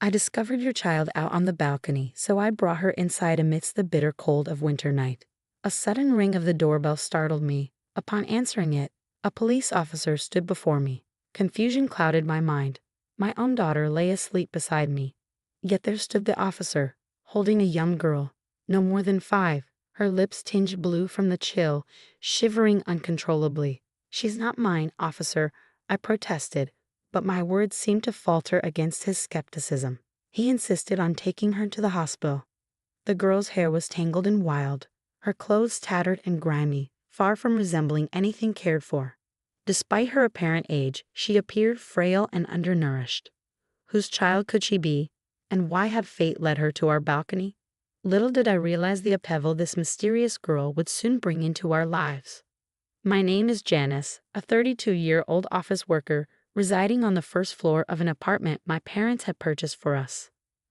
I discovered your child out on the balcony, so I brought her inside amidst the bitter cold of winter night. A sudden ring of the doorbell startled me. Upon answering it, a police officer stood before me. Confusion clouded my mind. My own daughter lay asleep beside me. Yet there stood the officer, holding a young girl, no more than 5, her lips tinged blue from the chill, shivering uncontrollably. "She's not mine, officer," I protested, but my words seemed to falter against his skepticism. He insisted on taking her to the hospital. The girl's hair was tangled and wild, her clothes tattered and grimy, far from resembling anything cared for. Despite her apparent age, she appeared frail and undernourished. Whose child could she be, and why had fate led her to our balcony? Little did I realize the upheaval this mysterious girl would soon bring into our lives. My name is Janice, a 32-year-old office worker residing on the first floor of an apartment my parents had purchased for us.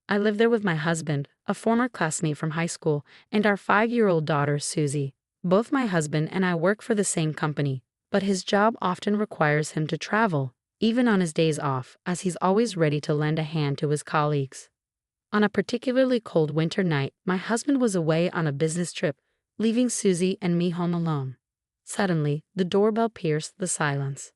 I live there with my husband, a former classmate from high school, and our 5-year-old daughter, Susie. Both my husband and I work for the same company, but his job often requires him to travel, even on his days off, as he's always ready to lend a hand to his colleagues. On a particularly cold winter night, my husband was away on a business trip, leaving Susie and me home alone. Suddenly, the doorbell pierced the silence.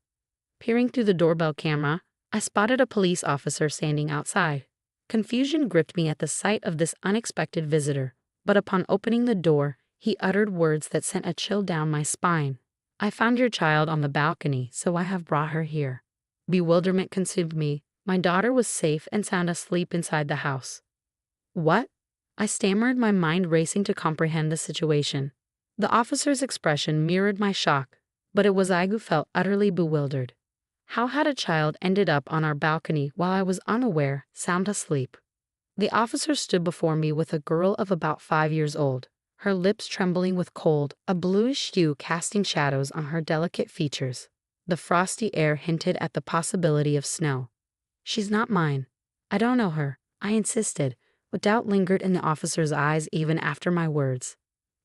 Peering through the doorbell camera, I spotted a police officer standing outside. Confusion gripped me at the sight of this unexpected visitor, but upon opening the door, he uttered words that sent a chill down my spine. "I found your child on the balcony, so I have brought her here." Bewilderment consumed me. My daughter was safe and sound asleep inside the house. "What?" I stammered, my mind racing to comprehend the situation. The officer's expression mirrored my shock, but it was I who felt utterly bewildered. How had a child ended up on our balcony while I was unaware, sound asleep? The officer stood before me with a girl of about 5 years old, her lips trembling with cold, a bluish hue casting shadows on her delicate features. The frosty air hinted at the possibility of snow. "She's not mine. I don't know her," I insisted, but doubt lingered in the officer's eyes even after my words.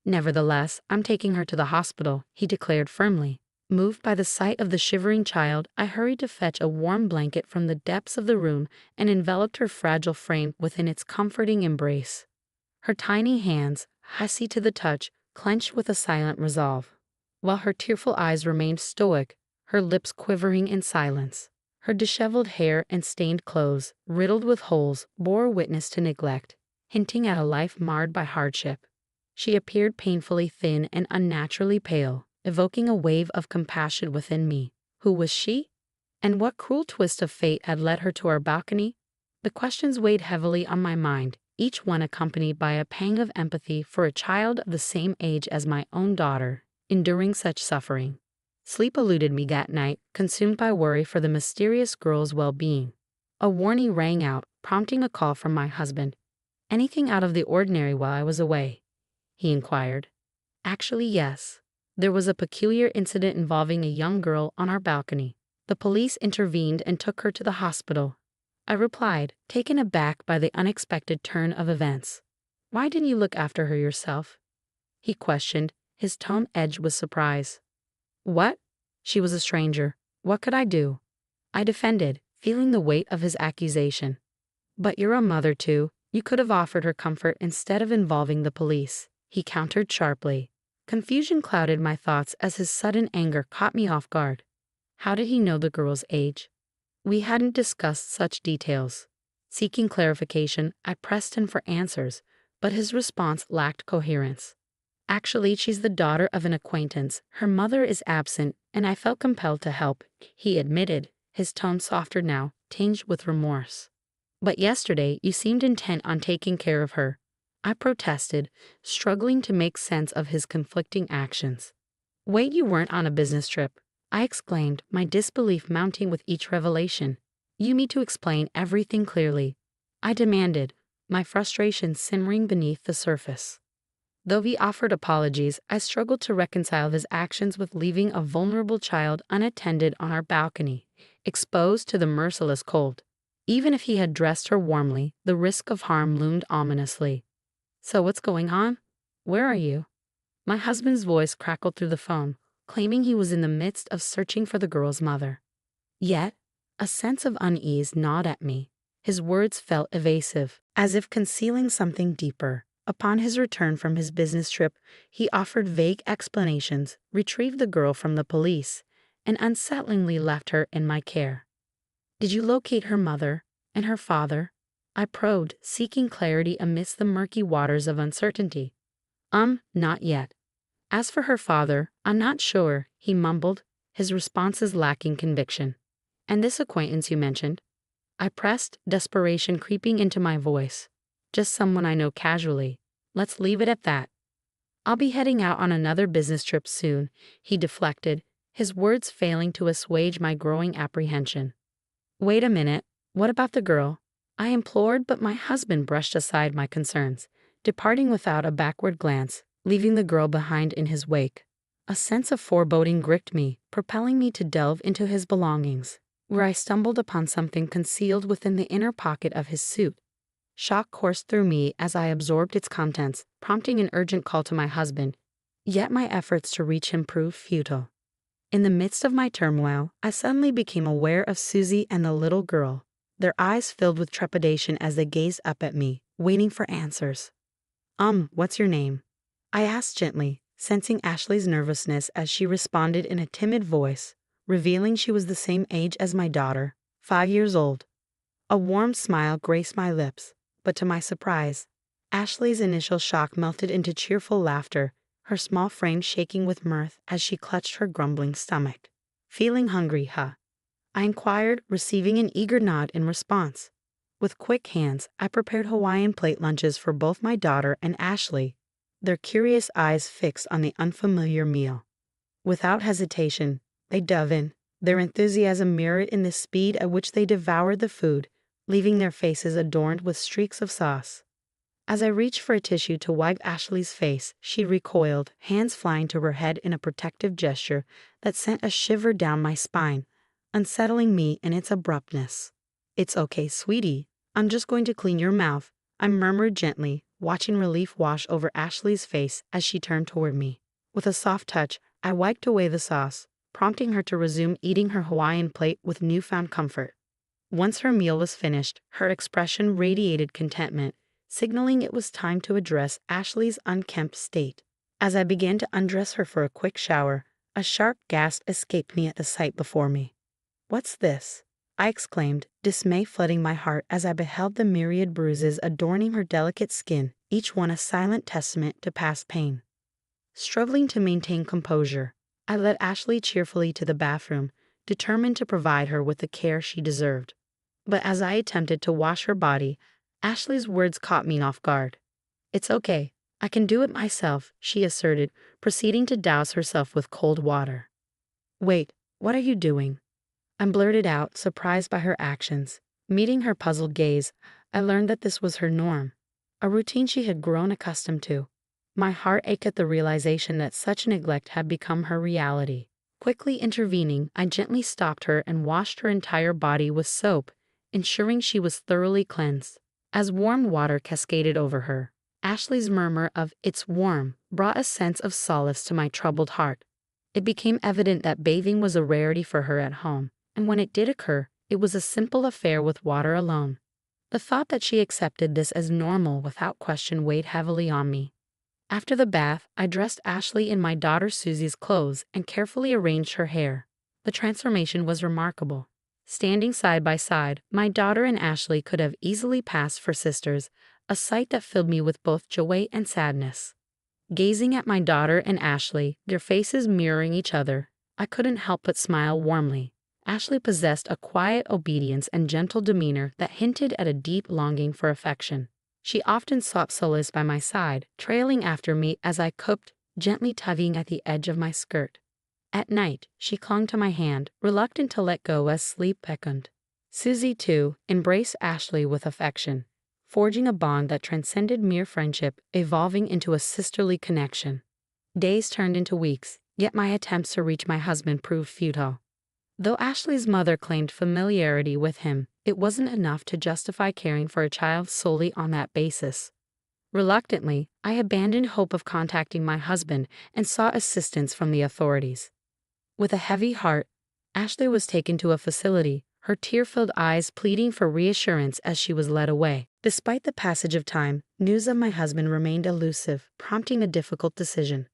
"Nevertheless, I'm taking her to the hospital," he declared firmly. Moved by the sight of the shivering child, I hurried to fetch a warm blanket from the depths of the room and enveloped her fragile frame within its comforting embrace. Her tiny hands, icy to the touch, clenched with a silent resolve, while her tearful eyes remained stoic, her lips quivering in silence. Her disheveled hair and stained clothes, riddled with holes, bore witness to neglect, hinting at a life marred by hardship. She appeared painfully thin and unnaturally pale, evoking a wave of compassion within me. Who was she? And what cruel twist of fate had led her to our balcony? The questions weighed heavily on my mind, each one accompanied by a pang of empathy for a child of the same age as my own daughter, enduring such suffering. Sleep eluded me that night, consumed by worry for the mysterious girl's well-being. A warning rang out, prompting a call from my husband. "Anything out of the ordinary while I was away?" he inquired. "Actually, yes. There was a peculiar incident involving a young girl on our balcony. The police intervened and took her to the hospital," I replied, taken aback by the unexpected turn of events. "Why didn't you look after her yourself?" he questioned, his tone edged with surprise. "What? She was a stranger. What could I do?" I defended, feeling the weight of his accusation. "But you're a mother too. You could have offered her comfort instead of involving the police," he countered sharply. Confusion clouded my thoughts as his sudden anger caught me off guard. How did he know the girl's age? We hadn't discussed such details. Seeking clarification, I pressed him for answers, but his response lacked coherence. "Actually, she's the daughter of an acquaintance. Her mother is absent, and I felt compelled to help," he admitted, his tone softer now, tinged with remorse. "But yesterday, you seemed intent on taking care of her," I protested, struggling to make sense of his conflicting actions. "Wait, you weren't on a business trip," I exclaimed, my disbelief mounting with each revelation. "You need to explain everything clearly," I demanded, my frustration simmering beneath the surface. Though he offered apologies, I struggled to reconcile his actions with leaving a vulnerable child unattended on our balcony, exposed to the merciless cold. Even if he had dressed her warmly, the risk of harm loomed ominously. "So what's going on? Where are you?" My husband's voice crackled through the phone, claiming he was in the midst of searching for the girl's mother. Yet, a sense of unease gnawed at me. His words felt evasive, as if concealing something deeper. Upon his return from his business trip, he offered vague explanations, retrieved the girl from the police, and unsettlingly left her in my care. "Did you locate her mother and her father?" I probed, seeking clarity amidst the murky waters of uncertainty. Not yet. As for her father, I'm not sure," he mumbled, his responses lacking conviction. "And this acquaintance you mentioned?" I pressed, desperation creeping into my voice. "Just someone I know casually. Let's leave it at that." "I'll be heading out on another business trip soon," he deflected, his words failing to assuage my growing apprehension. "Wait a minute, what about the girl?" I implored, but my husband brushed aside my concerns, departing without a backward glance, leaving the girl behind in his wake. A sense of foreboding gripped me, propelling me to delve into his belongings, where I stumbled upon something concealed within the inner pocket of his suit. Shock coursed through me as I absorbed its contents, prompting an urgent call to my husband, yet my efforts to reach him proved futile. In the midst of my turmoil, I suddenly became aware of Susie and the little girl. Their eyes filled with trepidation as they gazed up at me, waiting for answers. What's your name?" I asked gently, sensing Ashley's nervousness as she responded in a timid voice, revealing she was the same age as my daughter, 5 years old. A warm smile graced my lips, but to my surprise, Ashley's initial shock melted into cheerful laughter, her small frame shaking with mirth as she clutched her grumbling stomach. "Feeling hungry, huh?" I inquired, receiving an eager nod in response. With quick hands, I prepared Hawaiian plate lunches for both my daughter and Ashley, their curious eyes fixed on the unfamiliar meal. Without hesitation, they dove in, their enthusiasm mirrored in the speed at which they devoured the food, leaving their faces adorned with streaks of sauce. As I reached for a tissue to wipe Ashley's face, she recoiled, hands flying to her head in a protective gesture that sent a shiver down my spine, unsettling me in its abruptness. "It's okay, sweetie. I'm just going to clean your mouth," I murmured gently, watching relief wash over Ashley's face as she turned toward me. With a soft touch, I wiped away the sauce, prompting her to resume eating her Hawaiian plate with newfound comfort. Once her meal was finished, her expression radiated contentment, signaling it was time to address Ashley's unkempt state. As I began to undress her for a quick shower, a sharp gasp escaped me at the sight before me. "What's this?" I exclaimed, dismay flooding my heart as I beheld the myriad bruises adorning her delicate skin, each one a silent testament to past pain. Struggling to maintain composure, I led Ashley cheerfully to the bathroom, determined to provide her with the care she deserved. But as I attempted to wash her body, Ashley's words caught me off guard. "It's okay, I can do it myself," she asserted, proceeding to douse herself with cold water. "Wait, what are you doing?" I blurted out, surprised by her actions. Meeting her puzzled gaze, I learned that this was her norm, a routine she had grown accustomed to. My heart ached at the realization that such neglect had become her reality. Quickly intervening, I gently stopped her and washed her entire body with soap, ensuring she was thoroughly cleansed. As warm water cascaded over her, Ashley's murmur of "it's warm" brought a sense of solace to my troubled heart. It became evident that bathing was a rarity for her at home, and when it did occur, it was a simple affair with water alone. The thought that she accepted this as normal without question weighed heavily on me. After the bath, I dressed Ashley in my daughter Susie's clothes and carefully arranged her hair. The transformation was remarkable. Standing side by side, my daughter and Ashley could have easily passed for sisters, a sight that filled me with both joy and sadness. Gazing at my daughter and Ashley, their faces mirroring each other, I couldn't help but smile warmly. Ashley possessed a quiet obedience and gentle demeanor that hinted at a deep longing for affection. She often sought solace by my side, trailing after me as I cooked, gently tugging at the edge of my skirt. At night, she clung to my hand, reluctant to let go as sleep beckoned. Susie, too, embraced Ashley with affection, forging a bond that transcended mere friendship, evolving into a sisterly connection. Days turned into weeks, yet my attempts to reach my husband proved futile. Though Ashley's mother claimed familiarity with him, it wasn't enough to justify caring for a child solely on that basis. Reluctantly, I abandoned hope of contacting my husband and sought assistance from the authorities. With a heavy heart, Ashley was taken to a facility, her tear-filled eyes pleading for reassurance as she was led away. Despite the passage of time, news of my husband remained elusive, prompting a difficult decision.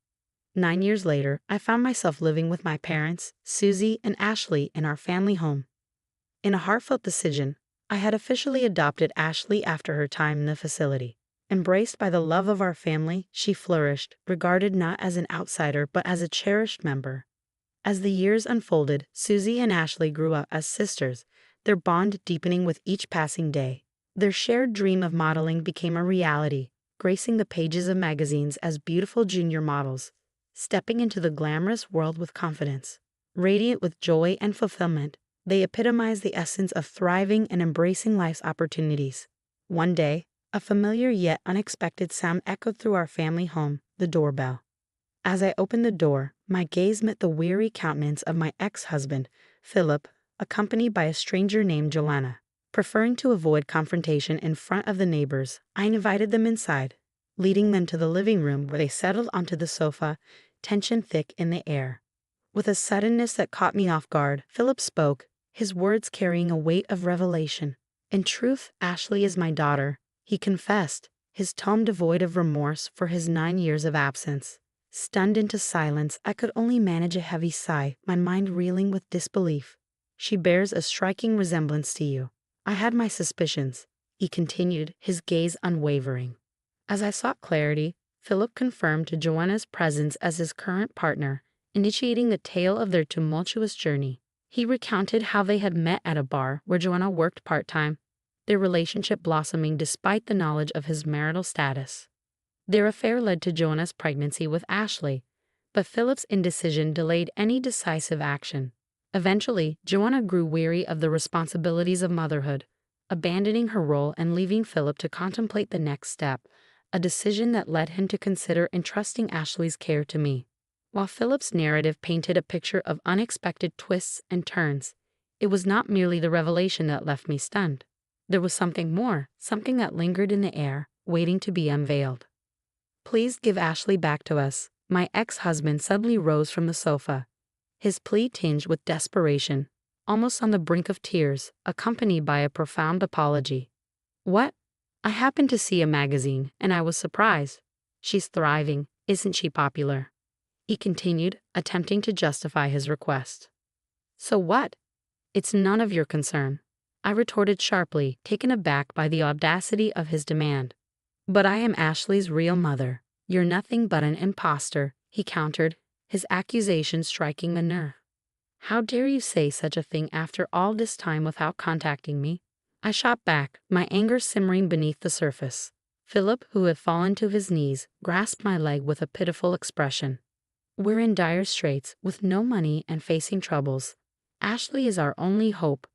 9 years later, I found myself living with my parents, Susie and Ashley, in our family home. In a heartfelt decision, I had officially adopted Ashley after her time in the facility. Embraced by the love of our family, she flourished, regarded not as an outsider but as a cherished member. As the years unfolded, Susie and Ashley grew up as sisters, their bond deepening with each passing day. Their shared dream of modeling became a reality, gracing the pages of magazines as beautiful junior models, stepping into the glamorous world with confidence. Radiant with joy and fulfillment, they epitomize the essence of thriving and embracing life's opportunities. One day, a familiar yet unexpected sound echoed through our family home, the doorbell. As I opened the door, my gaze met the weary countenance of my ex-husband, Philip, accompanied by a stranger named Joanna. Preferring to avoid confrontation in front of the neighbors, I invited them inside, leading them to the living room where they settled onto the sofa, tension thick in the air. With a suddenness that caught me off guard, Philip spoke, his words carrying a weight of revelation. "In truth, Ashley is my daughter," he confessed, his tone devoid of remorse for his 9 years of absence. Stunned into silence, I could only manage a heavy sigh, my mind reeling with disbelief. "She bears a striking resemblance to you. I had my suspicions," he continued, his gaze unwavering. As I sought clarity, Philip confirmed to Joanna's presence as his current partner, initiating the tale of their tumultuous journey. He recounted how they had met at a bar where Joanna worked part-time, their relationship blossoming despite the knowledge of his marital status. Their affair led to Joanna's pregnancy with Ashley, but Philip's indecision delayed any decisive action. Eventually, Joanna grew weary of the responsibilities of motherhood, abandoning her role and leaving Philip to contemplate the next step, a decision that led him to consider entrusting Ashley's care to me. While Philip's narrative painted a picture of unexpected twists and turns, it was not merely the revelation that left me stunned. There was something more, something that lingered in the air, waiting to be unveiled. "Please give Ashley back to us." My ex-husband suddenly rose from the sofa, his plea tinged with desperation, almost on the brink of tears, accompanied by a profound apology. "What? I happened to see a magazine, and I was surprised. She's thriving, isn't she popular?" he continued, attempting to justify his request. "So what? It's none of your concern," I retorted sharply, taken aback by the audacity of his demand. "But I am Ashley's real mother. You're nothing but an imposter," he countered, his accusation striking a nerve. "How dare you say such a thing after all this time without contacting me?" I shot back, my anger simmering beneath the surface. Philip, who had fallen to his knees, grasped my leg with a pitiful expression. "We're in dire straits, with no money and facing troubles. Ashley is our only hope.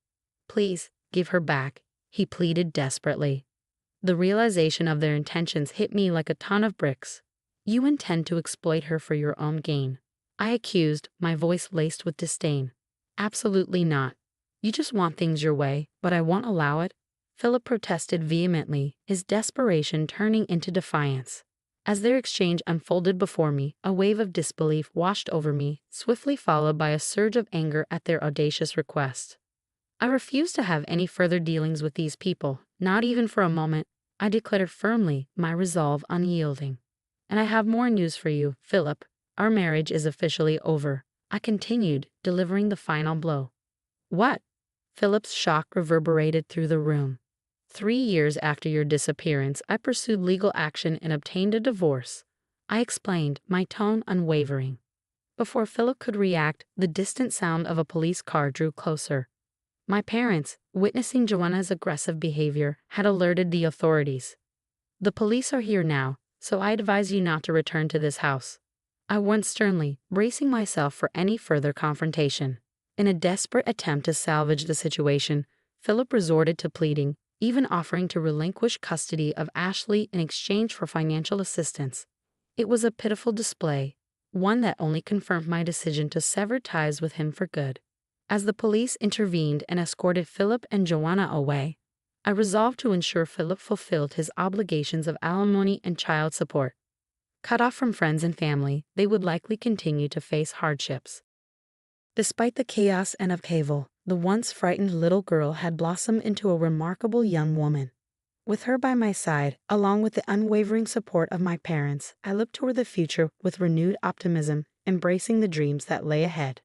Please, give her back," he pleaded desperately. The realization of their intentions hit me like a ton of bricks. "You intend to exploit her for your own gain," I accused, my voice laced with disdain. "Absolutely not. You just want things your way, but I won't allow it," Philip protested vehemently, his desperation turning into defiance. As their exchange unfolded before me, a wave of disbelief washed over me, swiftly followed by a surge of anger at their audacious request. I refused to have any further dealings with these people, not even for a moment. I declared firmly, my resolve unyielding. "And I have more news for you, Philip. Our marriage is officially over," I continued, delivering the final blow. "What?" Philip's shock reverberated through the room. 3 years after your disappearance, I pursued legal action and obtained a divorce," I explained, my tone unwavering. Before Philip could react, the distant sound of a police car drew closer. My parents, witnessing Joanna's aggressive behavior, had alerted the authorities. "The police are here now, so I advise you not to return to this house," I warned sternly, bracing myself for any further confrontation. In a desperate attempt to salvage the situation, Philip resorted to pleading, even offering to relinquish custody of Ashley in exchange for financial assistance. It was a pitiful display, one that only confirmed my decision to sever ties with him for good. As the police intervened and escorted Philip and Joanna away, I resolved to ensure Philip fulfilled his obligations of alimony and child support. Cut off from friends and family, they would likely continue to face hardships. Despite the chaos and upheaval, The once frightened little girl had blossomed into a remarkable young woman. With her by my side, along with the unwavering support of my parents, I looked toward the future with renewed optimism, embracing the dreams that lay ahead.